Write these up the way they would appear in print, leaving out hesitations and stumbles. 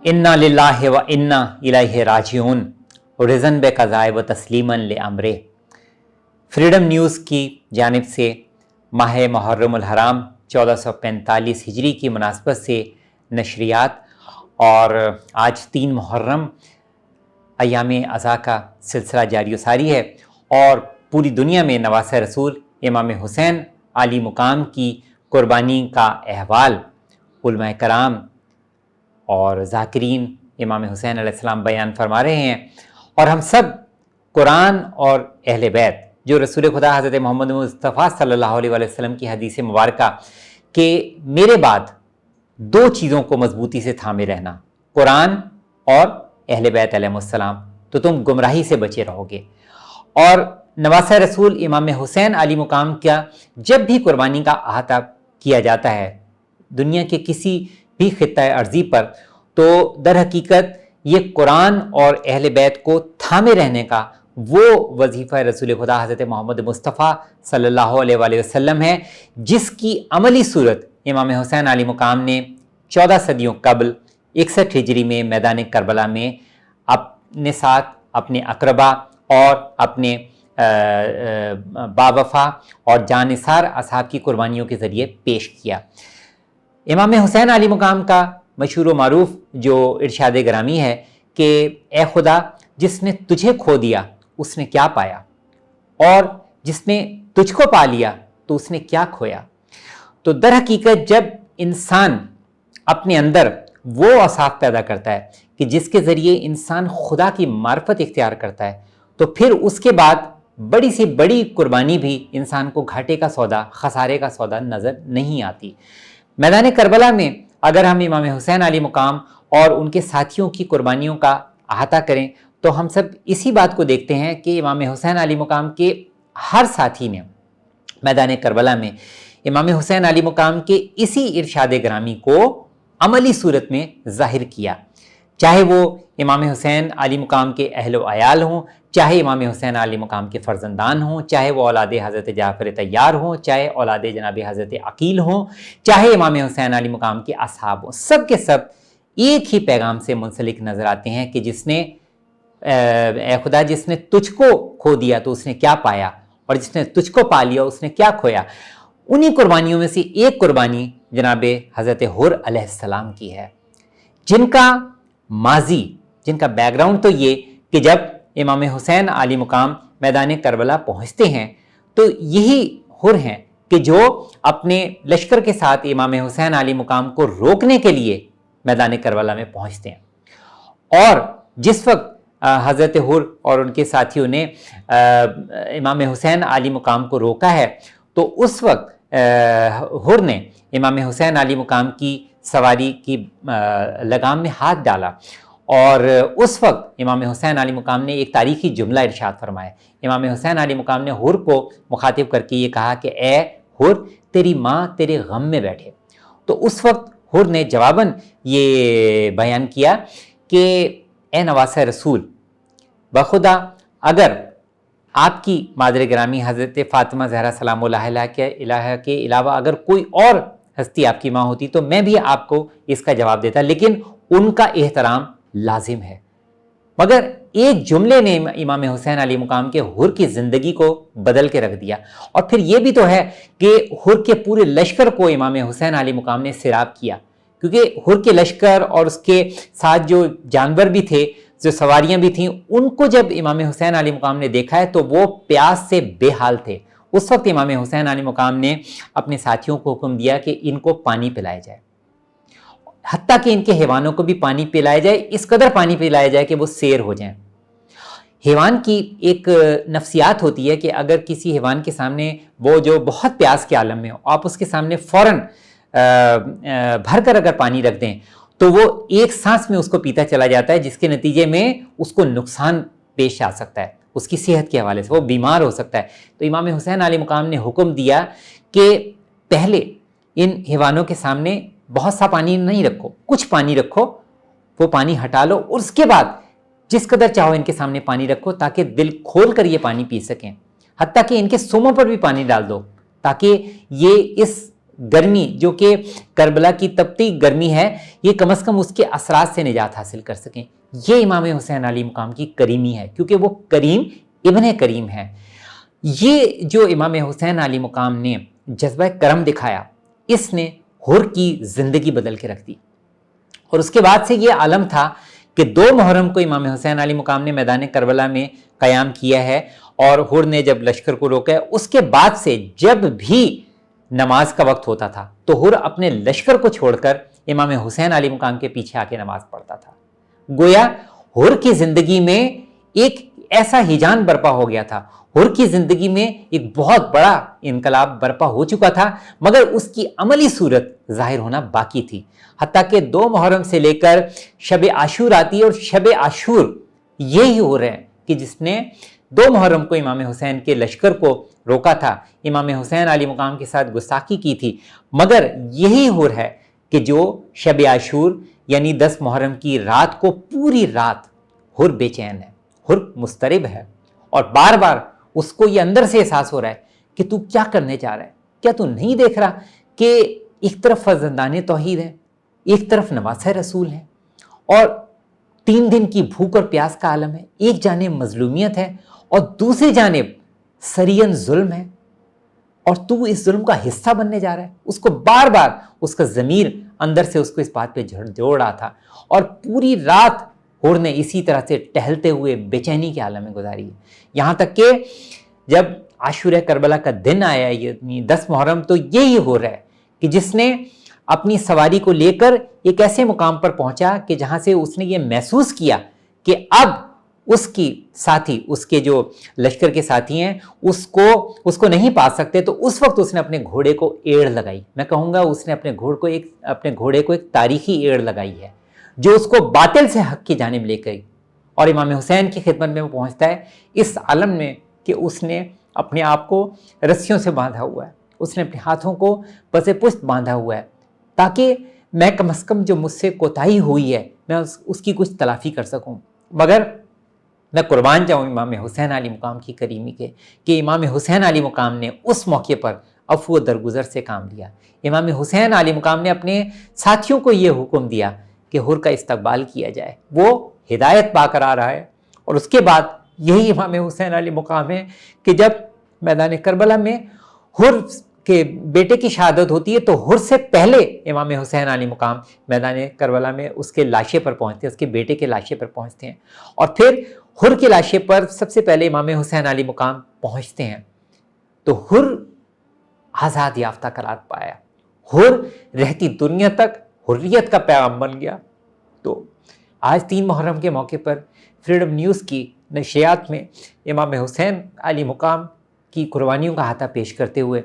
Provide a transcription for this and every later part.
इन्ना लिल्लाहि व इन्ना इलैहि राजिऊन रिज़न बे क़ज़ाए व तस्लीमन ले अमरे। फ्रीडम न्यूज़ की जानिब से माह मुहर्रमुल हराम 1445 हिजरी की मुनासबत से नशरियात, और आज 3 मुहर्रम अयाम अज़ा का सिलसिला जारी सारी है और पूरी दुनिया में नवास रसूल इमाम हुसैन आली मुकाम की कुर्बानी का अहवाल उलमा कराम और ज़ाकिरीन इमाम हुसैन अलैहिस्सलाम बयान फरमा रहे हैं। और हम सब कुरान और अहले बैत, जो रसूल खुदा हज़रत मोहम्मद मुस्तफ़ा सल्लल्लाहु अलैहि वसल्लम की हदीस मुबारका के मेरे बाद 2 चीज़ों को मजबूती से थामे रहना, कुरान और अहले बैत अलैहिमुस्सलाम, तो तुम गुमराही से बचे रहोगे। और नवासा रसूल इमाम हुसैन आली मुकाम का जब भी कुर्बानी का अहाता किया जाता है दुनिया के किसी भी खित्ता अर्ज़ी पर, तो दर हकीकत ये कुरान और अहले बैत को थामे रहने का वो वजीफ़ा रसूल खुदा हज़रत मोहम्मद मुस्तफ़ा सल्लल्लाहु अलैहि वसल्लम है, जिसकी अमली सूरत इमाम हुसैन आली मुकाम ने 14 सदियों कबल 61 हिजरी में मैदान करबला में अपने साथ अपने अकरबा और अपने बावफा और जानिसार असहाब की कुर्बानियों के ज़रिए पेश किया। इमाम हुसैन आली मुकाम का मशहूर व मारूफ जो इरशाद ग्रामी है कि ए खुदा, जिसने तुझे खो दिया उसने क्या पाया, और जिसने तुझको पा लिया तो उसने क्या खोया। तो दर हकीकत जब इंसान अपने अंदर वो औसाफ पैदा करता है कि जिसके ज़रिए इंसान खुदा की मार्फत इख्तियार करता है, तो फिर उसके बाद बड़ी से बड़ी कुर्बानी भी इंसान को घाटे का सौदा, खसारे का सौदा नज़र नहीं आती। मैदान करबला में अगर हम इमाम हुसैन आली मुकाम और उनके साथियों की कुर्बानियों का अहाता करें तो हम सब इसी बात को देखते हैं कि इमाम हुसैन आली मुकाम के हर साथी ने मैदान करबला में इमाम हुसैन आली मुकाम के इसी इरशाद ग्रामी को अमली सूरत में ज़ाहिर किया, चाहे वो इमाम हुसैन आली मुकाम के अहल व अयाल हों, चाहे इमाम हुसैन आली मुकाम के फ़र्जंदान हों, चाहे वो औलाद हज़रत जाफ़र तैयार हों, चाहे औलाद जनाब हज़रत अकील हों, चाहे इमाम हुसैन आली मुकाम के असहाब हों, सब के सब एक ही पैगाम से मुंसलिक नज़र आते हैं कि जिसने ए खुदा, जिसने तुझको खो दिया तो उसने क्या पाया, और जिसने तुझको पा लिया उसने क्या खोया। उन्हीं कुर्बानियों में से एक कुर्बानी जनाब हज़रत हुर अलैहिस्सलाम की है, जिनका माजी, जिनका बैकग्राउंड तो ये कि जब इमाम हुसैन आली मुकाम मैदान करबला पहुँचते हैं तो यही हुर हैं कि जो अपने लश्कर के साथ इमाम हुसैन आली मुकाम को रोकने के लिए मैदान करबला में पहुँचते हैं। और जिस वक्त हज़रत हुर और उनके साथियों ने इमाम हुसैन आली मुकाम को रोका है, तो उस वक्त हुर ने इमाम हुसैन आली मुकाम की सवारी की लगाम में हाथ डाला, और उस वक्त इमाम हुसैन आली मुकाम ने एक तारीखी जुमला इरशाद फरमाया। इमाम हुसैन आली मुकाम ने हुर को मुखातिब करके ये कहा कि ए हुर, तेरी माँ तेरे गम में बैठे। तो उस वक्त हुर ने जवाबन ये बयान किया कि ए नवासा रसूल, बखुदा अगर आपकी मादर ग्रामी हज़रत फ़ातिमा ज़हरा सलामुल्लाह अलैहा के अलावा अगर कोई और हस्ती आपकी माँ होती तो मैं भी आपको इसका जवाब देता, लेकिन उनका एहतराम लाजिम है। मगर एक जुमले ने इमाम हुसैन अली मुकाम के हुर की ज़िंदगी को बदल के रख दिया। और फिर ये भी तो है कि हुर के पूरे लश्कर को इमाम हुसैन अली मुकाम ने सिराब किया, क्योंकि हुर के लश्कर और उसके साथ जो जानवर भी थे, जो सवारियां भी थीं, उनको जब इमाम हुसैन अली मुकाम ने देखा है तो वो प्यास से बेहाल थे। उस वक्त इमाम हुसैन अली मुकाम ने अपने साथियों को हुक्म दिया कि इनको पानी पिलाया जाए, हत्ता कि इनके हैवानों को भी पानी पिलाया जाए, इस कदर पानी पिलाया जाए कि वो सैर हो जाएं। हैवान की एक नफ्सियात होती है कि अगर किसी हैवान के सामने वो जो बहुत प्यास के आलम में हो, आप उसके सामने फ़ौरन भर कर अगर पानी रख दें तो वो एक सांस में उसको पीता चला जाता है, जिसके नतीजे में उसको नुकसान पेश आ सकता है, उसकी सेहत के हवाले से वो बीमार हो सकता है। तो इमाम हुसैन अली मुकाम ने हुक्म दिया कि पहले इन हैवानों के सामने बहुत सा पानी नहीं रखो, कुछ पानी रखो, वो पानी हटा लो, और उसके बाद जिस कदर चाहो इनके सामने पानी रखो ताकि दिल खोल कर ये पानी पी सकें। हत्ता कि इनके सुमों पर भी पानी डाल दो ताकि ये इस گرمی جو کہ کربلا کی تپتی گرمی ہے، یہ کم از کم اس کے اثرات سے نجات حاصل کر سکیں۔ یہ امام حسین علیہ مقام کی کریمی ہے، کیونکہ وہ کریم ابن کریم ہے۔ یہ جو امام حسین علیہ مقام نے جذبہ کرم دکھایا، اس نے حر کی زندگی بدل کے رکھ دی۔ اور اس کے بعد سے یہ عالم تھا کہ 2 محرم کو امام حسین علیہ مقام نے میدان کربلا میں قیام کیا ہے، اور حر نے جب لشکر کو روکا ہے، اس کے بعد سے جب بھی نماز کا وقت ہوتا تھا تو حر اپنے لشکر کو چھوڑ کر امام حسین علیہ مقام کے پیچھے آ کے نماز پڑھتا تھا۔ گویا حر کی زندگی میں ایک ایسا ہیجان برپا ہو گیا تھا، حر کی زندگی میں ایک بہت بڑا انقلاب برپا ہو چکا تھا، مگر اس کی عملی صورت ظاہر ہونا باقی تھی۔ حتیٰ کہ 2 محرم سے لے کر شب عاشور آتی ہے، اور شب عاشور یہی حر ہے کہ جس نے 2 محرم کو امام حسین کے لشکر کو روکا تھا، امام حسین علیہ مقام کے ساتھ گستاخی کی تھی، مگر یہی حر ہے کہ جو شب عاشور یعنی 10 محرم کی رات کو پوری رات حر بے چین ہے، حر مضطرب ہے، اور بار بار اس کو یہ اندر سے احساس ہو رہا ہے کہ تو کیا کرنے جا رہا ہے؟ کیا تو نہیں دیکھ رہا کہ ایک طرف فرزندان توحید ہے، ایک طرف نواسہ رسول ہے، اور 3 دن کی بھوک اور پیاس کا عالم ہے، ایک جانب مظلومیت ہے اور دوسری جانب سرین ظلم ہے، اور تو اس ظلم کا حصہ بننے جا رہا ہے۔ اس کو بار بار اس کا ضمیر اندر سے اس کو اس بات پہ جوڑ رہا تھا، اور پوری رات حر نے اسی طرح سے ٹہلتے ہوئے بے چینی کے عالم میں گزاری ہے، یہاں تک کہ جب عاشورہ کربلا کا دن آیا یعنی 10 محرم، تو یہی حر ہے کہ جس نے اپنی سواری کو لے کر ایک ایسے مقام پر پہنچا کہ جہاں سے اس نے یہ محسوس کیا کہ اب اس کی ساتھی، اس کے جو لشکر کے ساتھی ہیں، اس کو نہیں پا سکتے، تو اس وقت اس نے اپنے گھوڑے کو ایڑ لگائی۔ میں کہوں گا اس نے اپنے گھوڑے کو ایک تاریخی ایڑ لگائی ہے، جو اس کو باطل سے حق کی جانب لے گئی، اور امام حسین کی خدمت میں وہ پہنچتا ہے اس عالم میں کہ اس نے اپنے آپ کو رسیوں سے باندھا ہوا ہے، اس نے اپنے ہاتھوں کو پس پشت باندھا ہوا ہے، تاکہ میں کم از کم جو مجھ سے کوتاہی ہوئی ہے میں اس کی کچھ تلافی کر سکوں۔ مگر میں قربان جاؤں امام حسین علیہ مقام کی کریمی کے کہ امام حسین علیہ مقام نے اس موقع پر عفو و درگزر سے کام لیا۔ امام حسین علیہ مقام نے اپنے ساتھیوں کو یہ حکم دیا کہ حر کا استقبال کیا جائے، وہ ہدایت پا کر آ رہا ہے، اور اس کے بعد یہی امام حسین علیہ مقام ہے کہ جب میدان کربلا میں حر کے بیٹے کی شہادت ہوتی ہے تو حر سے پہلے امام حسین علیہ مقام میدان کربلا میں اس کے لاشے پر پہنچتے ہیں، اس کے بیٹے کے لاشے پر پہنچتے ہیں، اور پھر حر کے لاشے پر سب سے پہلے امام حسین علیہ مقام پہنچتے ہیں، تو حر آزاد یافتہ قرار پایا، حر رہتی دنیا تک حریت کا پیغام بن گیا۔ تو آج 3 محرم کے موقع پر فریڈم نیوز کی نشریات میں امام حسین علیہ مقام کی قربانیوں کا احاطہ پیش کرتے ہوئے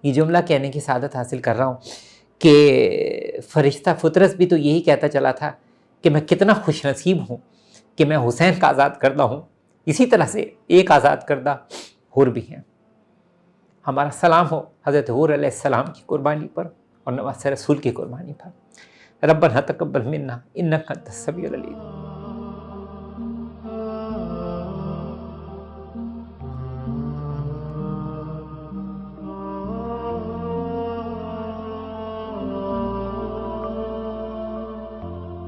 یہ جملہ کہنے کی سعادت حاصل کر رہا ہوں کہ فرشتہ فطرت بھی تو یہی کہتا چلا تھا کہ میں کتنا خوش نصیب ہوں کہ میں حسین کا آزاد کردہ ہوں، اسی طرح سے ایک آزاد کردہ حر بھی ہیں۔ ہمارا سلام ہو حضرت حر علیہ السلام کی قربانی پر اور نواسہ رسول کی قربانی پر۔ ربنا تقبل منا انک انت السمیع العلیم۔